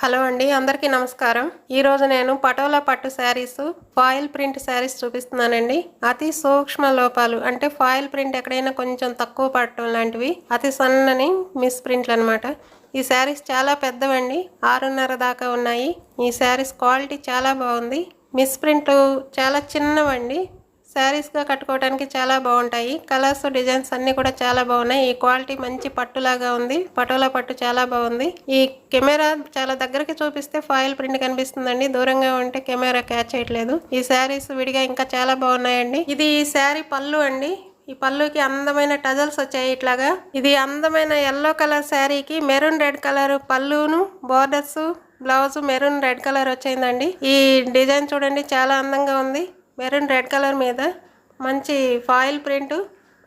Hello అండి, అందరికీ నమస్కారం. ఈరోజు నేను పటోలా పట్టు శారీస్, ఫాయిల్ ప్రింట్ శారీస్ చూపిస్తున్నానండి. అతి సూక్ష్మ లోపాలు అంటే ఫాయిల్ ప్రింట్ ఎక్కడైనా కొంచెం తక్కువ పడటం లాంటివి, అతి సన్నని మిస్ ప్రింట్లు అనమాట. ఈ శారీస్ చాలా పెద్దవండి, 6:30 దాకా ఉన్నాయి. ఈ శారీస్ క్వాలిటీ చాలా బాగుంది. మిస్ ప్రింట్ చాలా చిన్నవండి, శారీస్గా కట్టుకోవడానికి చాలా బాగుంటాయి. కలర్స్, డిజైన్స్ అన్నీ కూడా చాలా బాగున్నాయి. ఈ క్వాలిటీ మంచి పట్టులాగా ఉంది. పటోలా పట్టు చాలా బాగుంది. ఈ కెమెరా చాలా దగ్గరికి చూపిస్తే ఫాయిల్ ప్రింట్ కనిపిస్తుందండి, దూరంగా ఉంటే కెమెరా క్యాచ్ చేయట్లేదు. ఈ శారీస్ విడిగా ఇంకా చాలా బాగున్నాయండి. ఇది ఈ శారీ పళ్ళు అండి. ఈ పళ్ళుకి అందమైన టజల్స్ వచ్చాయి ఇట్లాగా. ఇది అందమైన ఎల్లో కలర్ శారీకి మెరూన్ రెడ్ కలర్ పళ్ళును, borders, blouse maroon red colour వచ్చిందండి. ఈ డిజైన్ చూడండి, చాలా అందంగా ఉంది. మెరూన్ రెడ్ కలర్ మీద మంచి ఫాయిల్ ప్రింట్,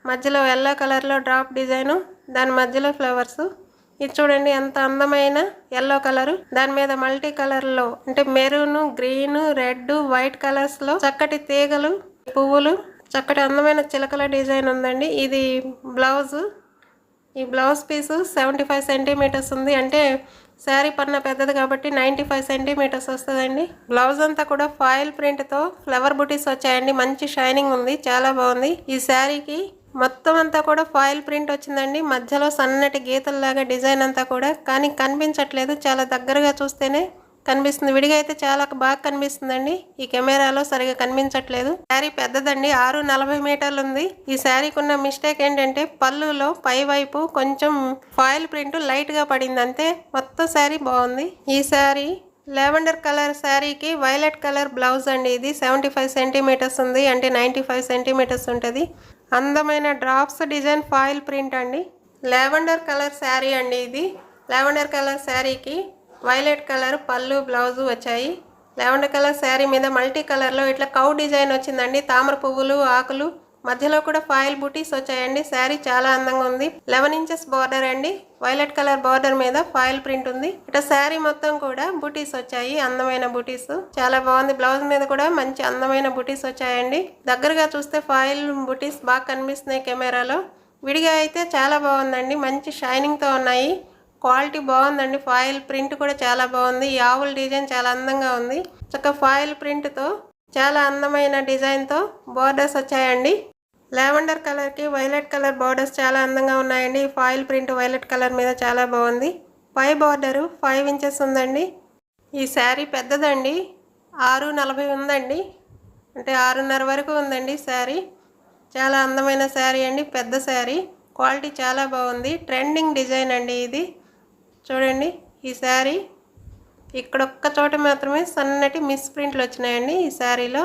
మధ్యలో ఎల్లో కలర్లో డ్రాప్ డిజైను, దాని మధ్యలో ఫ్లవర్స్. ఇది చూడండి ఎంత అందమైన ఎల్లో కలరు, దాని మీద మల్టీ కలర్లో అంటే మెరూన్, గ్రీన్, రెడ్, వైట్ కలర్స్లో చక్కటి తీగలు, పువ్వులు, చక్కటి అందమైన చిలకల డిజైన్ ఉందండి. ఇది బ్లౌజు. ఈ బ్లౌజ్ పీసు 75 సెంటీమీటర్స్ ఉంది. అంటే శారీ పన్న పెద్దది కాబట్టి 95 సెంటీమీటర్స్ వస్తుందండి. బ్లౌజ్ అంతా కూడా ఫాయిల్ ప్రింట్తో ఫ్లవర్ బుటీస్ వచ్చాయండి. మంచి షైనింగ్ ఉంది, చాలా బాగుంది. ఈ శారీకి మొత్తం అంతా కూడా ఫాయిల్ ప్రింట్ వచ్చిందండి. మధ్యలో సన్నటి గీతల్లాగా డిజైన్ అంతా కూడా, కానీ కనిపించట్లేదు. చాలా దగ్గరగా చూస్తేనే కనిపిస్తుంది. విడిగా అయితే చాలా బాగా కనిపిస్తుందండి, ఈ కెమెరాలో సరిగా కనిపించట్లేదు. శారీ పెద్దదండి, 6:40 మీటర్లు ఉంది. ఈ శారీకి ఉన్న మిస్టేక్ ఏంటంటే పళ్ళులో పై వైపు కొంచెం ఫాయిల్ ప్రింట్ లైట్ గా పడింది అంతే. మొత్తం శారీ బాగుంది. ఈ శారీ లావెండర్ కలర్ శారీకి వైలెట్ కలర్ బ్లౌజ్ అండి. ఇది 75 సెంటీమీటర్స్ ఉంది, అంటే 95 సెంటీమీటర్స్ ఉంటుంది. అందమైన డ్రాప్స్ డిజైన్ ఫాయిల్ ప్రింట్ అండి. లావెండర్ కలర్ శారీ అండి. ఇది లావెండర్ కలర్ శారీకి వైలెట్ కలర్ పళ్ళు, బ్లౌజు వచ్చాయి. లావెండర్ కలర్ శారీ మీద మల్టీ కలర్లో ఇట్లా కౌ డిజైన్ వచ్చిందండి. తామర పువ్వులు, ఆకులు, మధ్యలో కూడా ఫాయిల్ బుటీస్ వచ్చాయండి. శారీ చాలా అందంగా ఉంది. 11 ఇంచెస్ బార్డర్ అండి. వైలెట్ కలర్ బార్డర్ మీద ఫాయిల్ ప్రింట్ ఉంది. ఇట్లా శారీ మొత్తం కూడా బుటీస్ వచ్చాయి, అందమైన బుటీస్. చాలా బాగుంది. బ్లౌజ్ మీద కూడా మంచి అందమైన బుటీస్ వచ్చాయండి. దగ్గరగా చూస్తే ఫాయిల్ బుటీస్ బాగా కనిపిస్తున్నాయి కెమెరాలో. విడిగా అయితే చాలా బాగుందండి, మంచి షైనింగ్తో ఉన్నాయి. క్వాలిటీ బాగుందండి. ఫాయిల్ ప్రింట్ కూడా చాలా బాగుంది. ఈ ఆవుల డిజైన్ చాలా అందంగా ఉంది. చక్కగా ఫాయిల్ ప్రింట్తో చాలా అందమైన డిజైన్తో బార్డర్స్ వచ్చాయండి. లావెండర్ కలర్కి వైలెట్ కలర్ బార్డర్స్ చాలా అందంగా ఉన్నాయండి. ఫాయిల్ ప్రింట్ వైలెట్ కలర్ మీద చాలా బాగుంది. పై బార్డరు 5 ఇంచెస్ ఉందండి. ఈ శారీ పెద్దదండి, 6:40 ఉందండి, అంటే 6:30 వరకు ఉందండి శారీ. చాలా అందమైన శారీ అండి, పెద్ద శారీ. క్వాలిటీ చాలా బాగుంది. ట్రెండింగ్ డిజైన్ అండి ఇది. చూడండి ఈ శారీ ఇక్కడ ఒక్క చోట మాత్రమే సన్నటి మిస్ ప్రింట్లు వచ్చినాయండి. ఈ శారీలో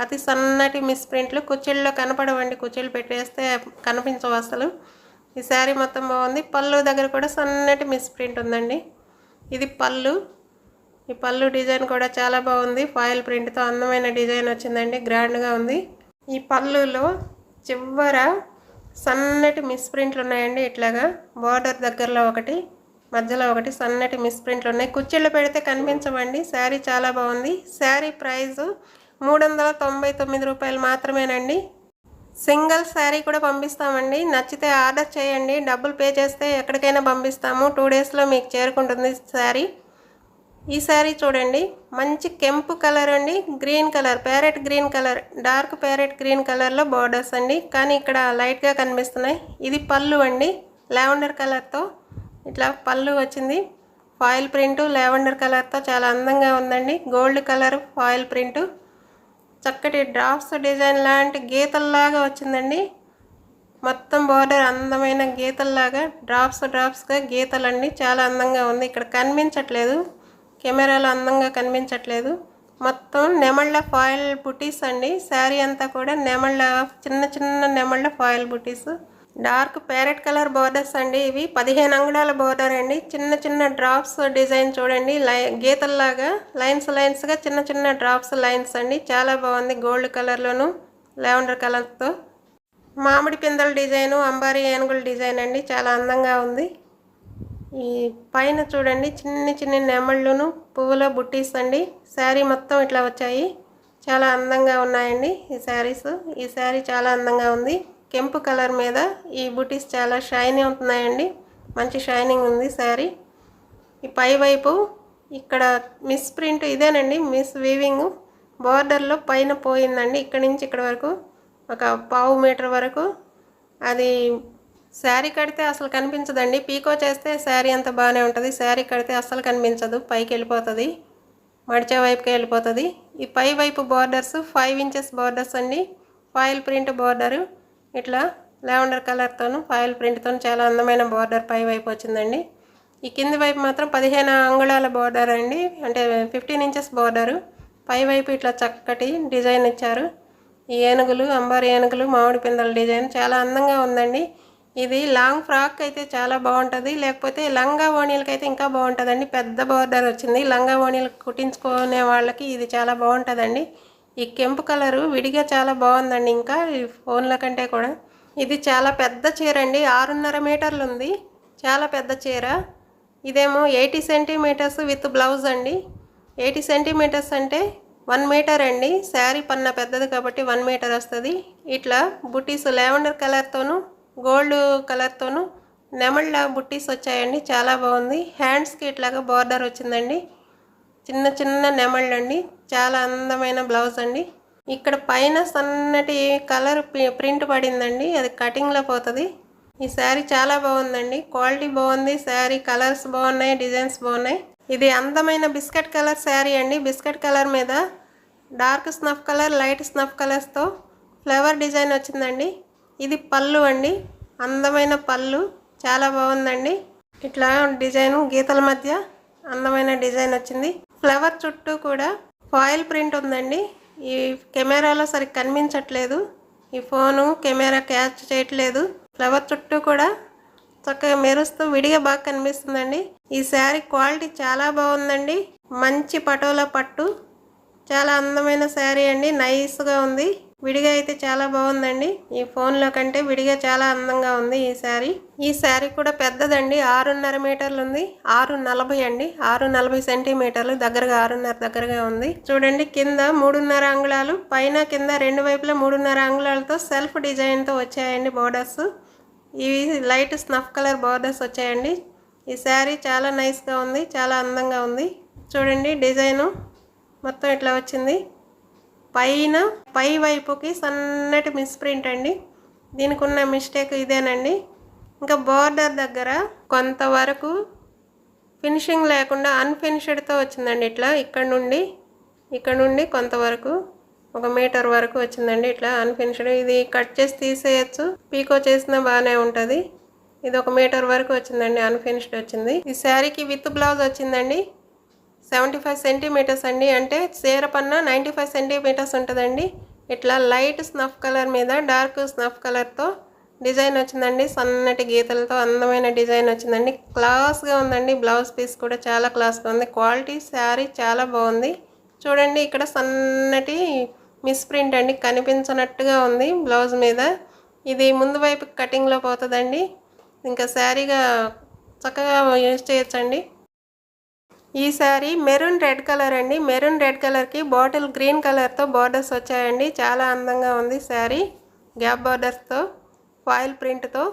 అతి సన్నటి మిస్ ప్రింట్లు కుచ్చిళ్ళలో కనపడవండి, కుచ్చిళ్ళు పెట్టేస్తే కనిపించవు అసలు. ఈ శారీ మొత్తం బాగుంది. పళ్ళు దగ్గర కూడా సన్నటి మిస్ ప్రింట్ ఉందండి. ఇది పళ్ళు. ఈ పళ్ళు డిజైన్ కూడా చాలా బాగుంది. ఫాయిల్ ప్రింట్తో అందమైన డిజైన్ వచ్చిందండి, గ్రాండ్గా ఉంది. ఈ పళ్ళులో చివర సన్నటి మిస్ ప్రింట్లు ఉన్నాయండి. ఇట్లాగా బార్డర్ దగ్గరలో ఒకటి, మధ్యలో ఒకటి సన్నటి మిస్ ప్రింట్లు ఉన్నాయి. కుచ్చిళ్ళు పెడితే కనిపించవండి. శారీ చాలా బాగుంది. శారీ ప్రైస్ 399 రూపాయలు మాత్రమేనండి. సింగిల్ శారీ కూడా పంపిస్తామండి. నచ్చితే ఆర్డర్ చేయండి. డబ్బులు పే చేస్తే ఎక్కడికైనా పంపిస్తాము. 2 డేస్లో మీకు చేరుకుంటుంది శారీ. ఈ శారీ చూడండి, మంచి కెంపు కలర్ అండి, green colour, parrot green colour, dark parrot green కలర్లో బార్డర్స్ అండి, కానీ ఇక్కడ లైట్గా కనిపిస్తున్నాయి. ఇది పళ్ళు అండి, లావెండర్ కలర్తో ఇట్లా పళ్ళు వచ్చింది. ఫాయిల్ ప్రింట్ లావెండర్ కలర్తో చాలా అందంగా ఉందండి. గోల్డ్ కలర్ ఫాయిల్ ప్రింట్, చక్కటి డ్రాప్స్ డిజైన్ లాంటి గీతల్లాగా వచ్చిందండి. మొత్తం బార్డర్ అందమైన గీతల్లాగా డ్రాప్స్గా గీతలండి, చాలా అందంగా ఉంది. ఇక్కడ కనిపించట్లేదు, కెమెరాలో అందంగా కనిపించట్లేదు. మొత్తం నెమళ్ళ ఫాయిల్ బుటీస్ అండి. శారీ అంతా కూడా నెమళ్ళ, చిన్న చిన్న నెమళ్ళ ఫాయిల్ బుటీస్. డార్క్ ప్యారెట్ కలర్ బార్డర్స్ అండి. ఇవి 15 అంగుళాల బార్డర్ అండి. చిన్న చిన్న డ్రాప్స్ డిజైన్ చూడండి, గీతల్లాగా లైన్స్గా చిన్న చిన్న డ్రాప్స్ లైన్స్ అండి, చాలా బాగుంది. గోల్డ్ కలర్లోను లావెండర్ కలర్తో మామిడి పిందెల డిజైను, అంబారీ ఏనుగుల డిజైన్ అండి, చాలా అందంగా ఉంది. ఈ పైన చూడండి చిన్ని చిన్ని నెమళ్ళును పువ్వుల బుట్టీస్ అండి. శారీ మొత్తం ఇట్లా వచ్చాయి, చాలా అందంగా ఉన్నాయండి ఈ శారీస్. ఈ శారీ చాలా అందంగా ఉంది. కెంపు కలర్ మీద ఈ బుటీస్ చాలా షైనీ ఉంటున్నాయండి, మంచి షైనింగ్ ఉంది శారీ. ఈ పై వైపు ఇక్కడ మిస్ ప్రింట్ ఇదేనండి, మిస్ వీవింగ్ బోర్డర్లో పైన పోయిందండి. ఇక్కడ నుంచి ఇక్కడ వరకు ఒక పావు మీటర్ వరకు. అది శారీ కడితే అసలు కనిపించదండి. పీకో చేస్తే శారీ అంతా బాగానే ఉంటుంది, శారీ కడితే అస్సలు కనిపించదు, పైకి వెళ్ళిపోతుంది, మడిచే వైపుకి వెళ్ళిపోతుంది. ఈ పై వైపు బోర్డర్స్ 5 ఇంచెస్ బోర్డర్స్ అండి, ఫాయిల్ ప్రింట్ బోర్డరు. ఇట్లా లావెండర్ కలర్తోను ఫాయిల్ ప్రింట్తో చాలా అందమైన బోర్డర్ పై వైపు వచ్చిందండి. ఈ కింది వైపు మాత్రం 15 అంగుళాల బోర్డర్ అండి, అంటే 15 ఇంచెస్ బోర్డరు. పై వైపు ఇట్లా చక్కటి డిజైన్ ఇచ్చారు. ఈ ఏనుగులు, అంబారి ఏనుగులు, మామిడి పిందల డిజైన్ చాలా అందంగా ఉందండి. ఇది లాంగ్ ఫ్రాక్ అయితే చాలా బాగుంటుంది, లేకపోతే లంగా ఓణీలకి అయితే ఇంకా బాగుంటుందండి. పెద్ద బోర్డర్ వచ్చింది, లంగా ఓణీలు కుట్టించుకునే వాళ్ళకి ఇది చాలా బాగుంటుందండి. ఈ కెంపు కలరు విడిగా చాలా బాగుందండి, ఇంకా ఈ ఫోన్ల కంటే కూడా. ఇది చాలా పెద్ద చీర అండి, 6.5 మీటర్లు ఉంది, చాలా పెద్ద చీర. ఇదేమో 80 సెంటీమీటర్స్ విత్ బ్లౌజ్ అండి. 80 సెంటీమీటర్స్ అంటే 1 మీటర్ అండి. శారీ పన్న పెద్దది కాబట్టి 1 మీటర్ వస్తుంది. ఇట్లా బుటీస్ లావెండర్ కలర్తోనూ గోల్డ్ కలర్తోనూ నెమళ్ళ బుట్టీస్ వచ్చాయండి, చాలా బాగుంది. హ్యాండ్స్కి ఇట్లాగా బార్డర్ వచ్చిందండి, చిన్న చిన్న నెమళ్ళండి, చాలా అందమైన బ్లౌజ్ అండి. ఇక్కడ పైన సన్నటి కలర్ ప్రింట్ పడిందండి, అది కటింగ్లో పోతుంది. ఈ శారీ చాలా బాగుందండి, క్వాలిటీ బాగుంది, శారీ కలర్స్ బాగున్నాయి, డిజైన్స్ బాగున్నాయి. ఇది అందమైన బిస్కెట్ కలర్ శారీ అండి. బిస్కెట్ కలర్ మీద dark snuff colour, light snuff కలర్స్తో ఫ్లవర్ డిజైన్ వచ్చిందండి. ఇది పళ్ళు అండి, అందమైన పళ్ళు, చాలా బాగుందండి. ఇట్లా డిజైన్ గీతల మధ్య అందమైన డిజైన్ వచ్చింది. ఫ్లవర్ చుట్టూ కూడా ఫాయిల్ ప్రింట్ ఉందండి. ఈ కెమెరాలో సరిగ్గా కనిపించట్లేదు, ఈ ఫోను కెమెరా క్యాచ్ చేయట్లేదు. ఫ్లవర్ చుట్టూ కూడా చక్కగా మెరుస్తూ విడిగా బాగా కనిపిస్తుందండి. ఈ శారీ క్వాలిటీ చాలా బాగుందండి, మంచి పటోలా పట్టు, చాలా అందమైన శారీ అండి, నైస్గా ఉంది. విడిగా అయితే చాలా బాగుందండి, ఈ ఫోన్లో కంటే విడిగా చాలా అందంగా ఉంది ఈ శారీ. ఈ శారీ కూడా పెద్దదండి, 6.5 మీటర్లు ఉంది, 6.40 అండి, 6.40 సెంటీమీటర్లు, దగ్గరగా 6.5 దగ్గరగా ఉంది. చూడండి, కింద 3.5 అంగుళాలు, పైన కింద రెండు వైపులా 3.5 అంగుళాలతో సెల్ఫ్ డిజైన్తో వచ్చాయండి బోర్డర్స్. ఇవి లైట్ స్నఫ్ కలర్ బోర్డర్స్ వచ్చాయండి. ఈ శారీ చాలా నైస్గా ఉంది, చాలా అందంగా ఉంది. చూడండి, డిజైను మొత్తం ఇట్లా వచ్చింది. పైన పై వైపుకి సన్నటి మిస్ ప్రింట్ అండి, దీనికి ఉన్న మిస్టేక్ ఇదేనండి. ఇంకా బోర్డర్ దగ్గర కొంతవరకు ఫినిషింగ్ లేకుండా అన్ఫినిష్డ్తో వచ్చిందండి. ఇట్లా ఇక్కడ నుండి కొంతవరకు 1 మీటర్ వరకు వచ్చిందండి, ఇట్లా అన్ఫినిష్డ్. ఇది కట్ చేసి తీసేయచ్చు, పీకో చేసినా బాగానే ఉంటుంది. ఇది 1 మీటర్ వరకు వచ్చిందండి, అన్ఫినిష్డ్ వచ్చింది. ఈ శారీకి విత్ బ్లౌజ్ వచ్చిందండి, 75 సెంటీమీటర్స్ అండి, అంటే చీర పన్న 95 సెంటీమీటర్స్ ఉంటుందండి. ఇట్లా లైట్ స్నఫ్ కలర్ మీద డార్క్ స్నఫ్ కలర్తో డిజైన్ వచ్చిందండి, సన్నటి గీతలతో అందమైన డిజైన్ వచ్చిందండి. క్లాస్గా ఉందండి, బ్లౌజ్ పీస్ కూడా చాలా క్లాస్గా ఉంది. క్వాలిటీ శారీ చాలా బాగుంది. చూడండి, ఇక్కడ సన్నటి మిస్ ప్రింట్ అండి, కనిపించనట్టుగా ఉంది బ్లౌజ్ మీద. ఇది ముందు వైపు కటింగ్లో పోతుందండి, ఇంకా శారీగా చక్కగా యూజ్ చేయొచ్చండి. ఈ శారీ మెరూన్ రెడ్ కలర్ అండి, మెరూన్ రెడ్ కలర్కి బాటిల్ గ్రీన్ కలర్తో బార్డర్స్ వచ్చాయండి, చాలా అందంగా ఉంది శారీ. గ్యాప్ బార్డర్స్తో ఫాయిల్ ప్రింట్తో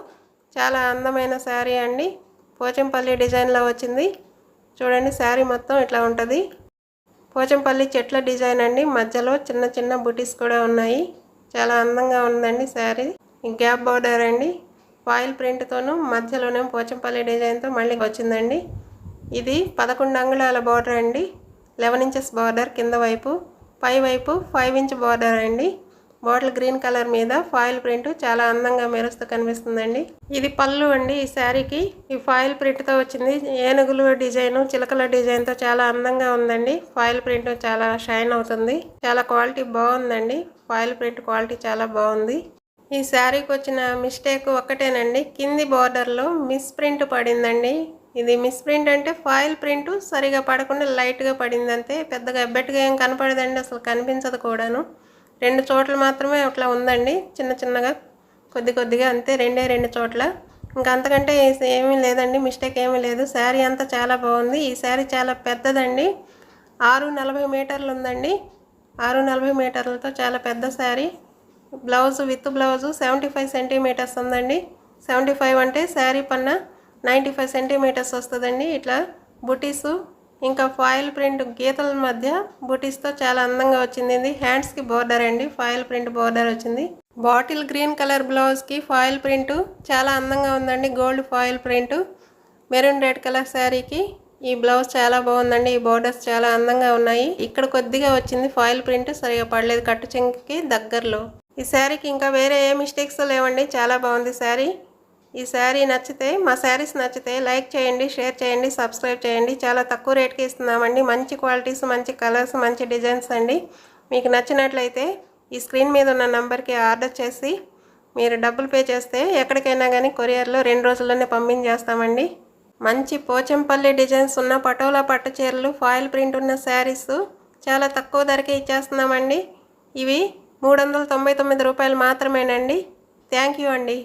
చాలా అందమైన శారీ అండి, పోచంపల్లి డిజైన్లో వచ్చింది. చూడండి, శారీ మొత్తం ఇట్లా ఉంటుంది, పోచంపల్లి చెట్ల డిజైన్ అండి, మధ్యలో చిన్న చిన్న బుటీస్ కూడా ఉన్నాయి, చాలా అందంగా ఉందండి శారీ. గ్యాప్ బార్డర్ అండి, ఫాయిల్ ప్రింట్తోనూ మధ్యలోనే పోచంపల్లి డిజైన్తో మళ్ళీ వచ్చిందండి. ఇది 11 అంగుళాల బార్డర్ అండి, 11 ఇంచెస్ బార్డర్ కింద వైపు, పై వైపు 5 ఇంచ్ బార్డర్ అండి. బాటిల్ గ్రీన్ కలర్ మీద ఫాయిల్ ప్రింట్ చాలా అందంగా మెరుస్తూ కనిపిస్తుందండి. ఇది పళ్ళు అండి, ఈ శారీకి ఈ ఫాయిల్ ప్రింట్తో వచ్చింది. ఏనుగులు డిజైను, చిలకల డిజైన్తో చాలా అందంగా ఉందండి. ఫాయిల్ ప్రింట్ చాలా షైన్ అవుతుంది, చాలా క్వాలిటీ బాగుందండి, ఫాయిల్ ప్రింట్ క్వాలిటీ చాలా బాగుంది. ఈ శారీకి వచ్చిన మిస్టేక్ ఒక్కటేనండి, కింది బార్డర్లో మిస్ ప్రింట్ పడిందండి. ఇది మిస్ ప్రింట్ అంటే ఫాయిల్ ప్రింట్ సరిగా పడకుండా లైట్గా పడింది అంతే, పెద్దగా ఎబ్బెట్టుగా ఏం కనపడదండి, అసలు కనిపించదు కూడాను. 2 చోట్ల మాత్రమే అట్లా ఉందండి, చిన్న చిన్నగా కొద్దిగా అంతే, 2 చోట్ల, ఇంకా అంతకంటే ఏమీ లేదండి, మిస్టేక్ ఏమీ లేదు. శారీ అంతా చాలా బాగుంది. ఈ శారీ చాలా పెద్దదండి, 6.40 మీటర్లు ఉందండి, 6.40 మీటర్లతో చాలా పెద్ద sari. Blouse with blouse 75 centimetres ఉందండి, 75 అంటే శారీ పన్న 95 సెంటీమీటర్స్ వస్తుందండి. ఇట్లా బుటీసు ఇంకా ఫాయిల్ ప్రింట్ గీతల మధ్య బుటీస్తో చాలా అందంగా వచ్చింది. ఇది హ్యాండ్స్కి బోర్డర్ అండి, ఫాయిల్ ప్రింట్ బోర్డర్ వచ్చింది. బాటిల్ గ్రీన్ కలర్ బ్లౌజ్కి ఫాయిల్ ప్రింట్ చాలా అందంగా ఉందండి. Gold foil print maroon red colour శారీకి ఈ బ్లౌజ్ చాలా బాగుందండి. ఈ బోర్డర్స్ చాలా అందంగా ఉన్నాయి. ఇక్కడ కొద్దిగా వచ్చింది ఫాయిల్ ప్రింట్, సరిగా పడలేదు కట్టు చెంగుకి దగ్గరలో. ఈ శారీకి ఇంకా వేరే ఏ మిస్టేక్స్ లేవండి, చాలా బాగుంది శారీ. ఈ శారీ నచ్చితే, మా శారీస్ నచ్చితే లైక్ చేయండి, షేర్ చేయండి, సబ్స్క్రైబ్ చేయండి. చాలా తక్కువ రేట్కి ఇస్తున్నామండి. మంచి క్వాలిటీస్, మంచి కలర్స్, మంచి డిజైన్స్ అండి. మీకు నచ్చినట్లయితే ఈ స్క్రీన్ మీద ఉన్న నంబర్కి ఆర్డర్ చేసి మీరు డబ్బులు పే చేస్తే ఎక్కడికైనా కానీ కొరియర్లో 2 రోజుల్లోనే పంపించేస్తామండి. మంచి పోచంపల్లి డిజైన్స్ ఉన్న పటోలా పట్టు చీరలు, ఫాయిల్ ప్రింట్ ఉన్న శారీస్ చాలా తక్కువ ధరకే ఇచ్చేస్తున్నామండి. ఇవి 399 రూపాయలు మాత్రమేనండి. థ్యాంక్ యూ అండి.